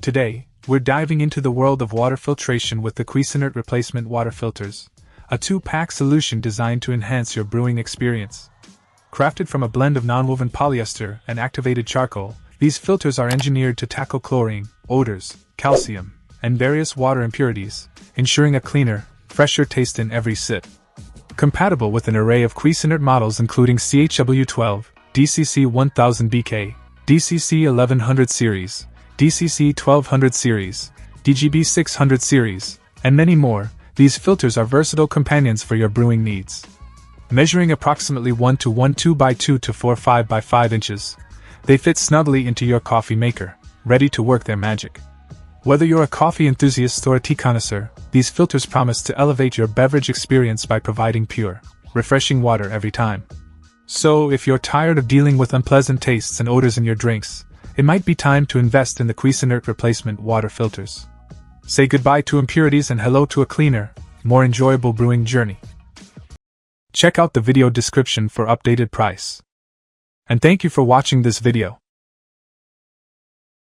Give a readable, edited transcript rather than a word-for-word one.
Today, we're diving into the world of water filtration with the Cuisinart replacement water filters, a 2-pack solution designed to enhance your brewing experience. Crafted from a blend of nonwoven polyester and activated charcoal, these filters are engineered to tackle chlorine, odors, calcium, and various water impurities, ensuring a cleaner, fresher taste in every sip. Compatible with an array of Cuisinart models including CHW12, DCC1000BK, DCC1100 series, DCC1200 series, DGB600 series, and many more, these filters are versatile companions for your brewing needs. Measuring approximately 1 to 1.2 by 2 to 4.5 by 5 inches, they fit snugly into your coffee maker, ready to work their magic. Whether you're a coffee enthusiast or a tea connoisseur, these filters promise to elevate your beverage experience by providing pure, refreshing water every time. So, if you're tired of dealing with unpleasant tastes and odors in your drinks, it might be time to invest in the Cuisinart replacement water filters. Say goodbye to impurities and hello to a cleaner, more enjoyable brewing journey. Check out the video description for updated price. And thank you for watching this video.